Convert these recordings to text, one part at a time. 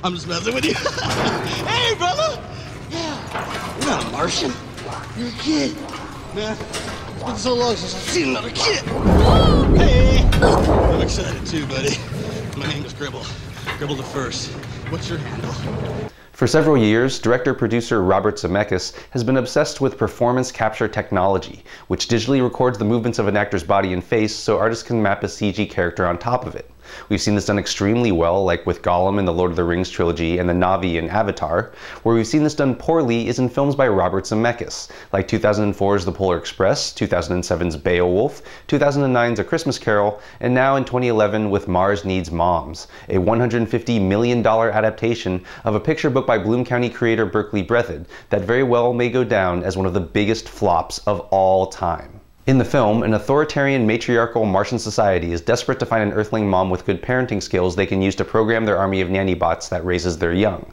I'm just messing with you. Hey, brother! Yeah, you're not a Martian. You're a kid. Man, it's been so long since I've seen another kid. Hey! I'm excited too, buddy. My name is Gribble. Gribble the First. What's your handle? For several years, director-producer Robert Zemeckis has been obsessed with performance capture technology, which digitally records the movements of an actor's body and face so artists can map a CG character on top of it. We've seen this done extremely well, like with Gollum in the Lord of the Rings trilogy and the Na'vi in Avatar. Where we've seen this done poorly is in films by Robert Zemeckis, like 2004's The Polar Express, 2007's Beowulf, 2009's A Christmas Carol, and now in 2011 with Mars Needs Moms, a $150 million adaptation of a picture book by Bloom County creator Berkeley Breathed that very well may go down as one of the biggest flops of all time. In the film, an authoritarian matriarchal Martian society is desperate to find an Earthling mom with good parenting skills they can use to program their army of nanny bots that raises their young.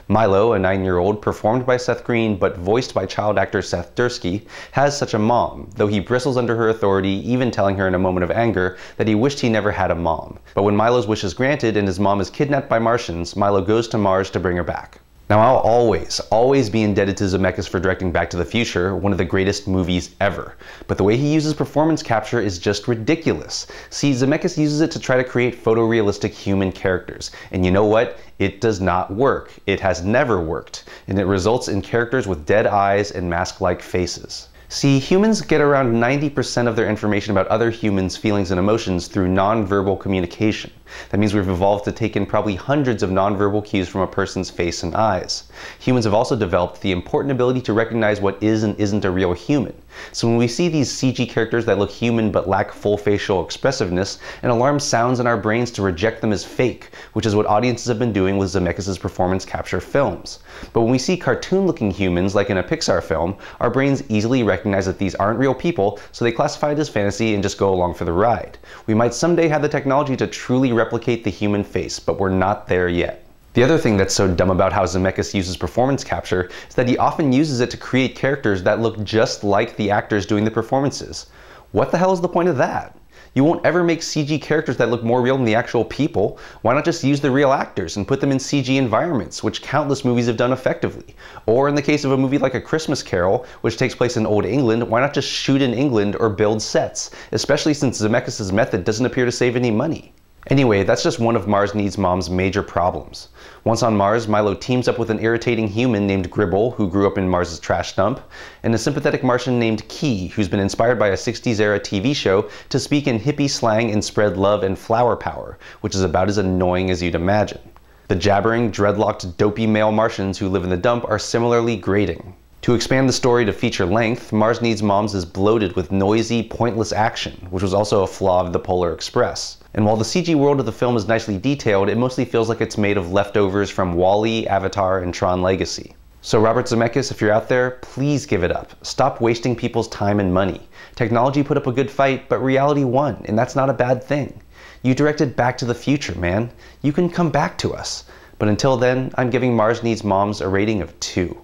Milo, a 9-year-old, performed by Seth Green but voiced by child actor Seth Dursky, has such a mom, though he bristles under her authority, even telling her in a moment of anger that he wished he never had a mom. But when Milo's wish is granted and his mom is kidnapped by Martians, Milo goes to Mars to bring her back. Now, I'll always be indebted to Zemeckis for directing Back to the Future, one of the greatest movies ever. But the way he uses performance capture is just ridiculous. See, Zemeckis uses it to try to create photorealistic human characters. And you know what? It does not work. It has never worked. And it results in characters with dead eyes and mask-like faces. See, humans get around 90% of their information about other humans' feelings and emotions through non-verbal communication. That means we've evolved to take in probably hundreds of non-verbal cues from a person's face and eyes. Humans have also developed the important ability to recognize what is and isn't a real human. So when we see these CG characters that look human but lack full facial expressiveness, an alarm sounds in our brains to reject them as fake, which is what audiences have been doing with Zemeckis' performance capture films. But when we see cartoon-looking humans, like in a Pixar film, our brains easily recognize that these aren't real people, so they classify it as fantasy and just go along for the ride. We might someday have the technology to truly replicate the human face, but we're not there yet. The other thing that's so dumb about how Zemeckis uses performance capture is that he often uses it to create characters that look just like the actors doing the performances. What the hell is the point of that? You won't ever make CG characters that look more real than the actual people. Why not just use the real actors and put them in CG environments, which countless movies have done effectively? Or in the case of a movie like A Christmas Carol, which takes place in Old England, why not just shoot in England or build sets? Especially since Zemeckis' method doesn't appear to save any money. Anyway, that's just one of Mars Needs Mom's major problems. Once on Mars, Milo teams up with an irritating human named Gribble, who grew up in Mars' trash dump, and a sympathetic Martian named Key, who's been inspired by a 60s-era TV show to speak in hippie slang and spread love and flower power, which is about as annoying as you'd imagine. The jabbering, dreadlocked, dopey male Martians who live in the dump are similarly grating. To expand the story to feature length, Mars Needs Moms is bloated with noisy, pointless action, which was also a flaw of The Polar Express. And while the CG world of the film is nicely detailed, it mostly feels like it's made of leftovers from WALL-E, Avatar, and Tron Legacy. So Robert Zemeckis, if you're out there, please give it up. Stop wasting people's time and money. Technology put up a good fight, but reality won, and that's not a bad thing. You directed Back to the Future, man. You can come back to us. But until then, I'm giving Mars Needs Moms a rating of 2.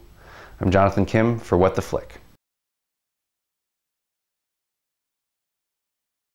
I'm Jonathan Kim for What the Flick.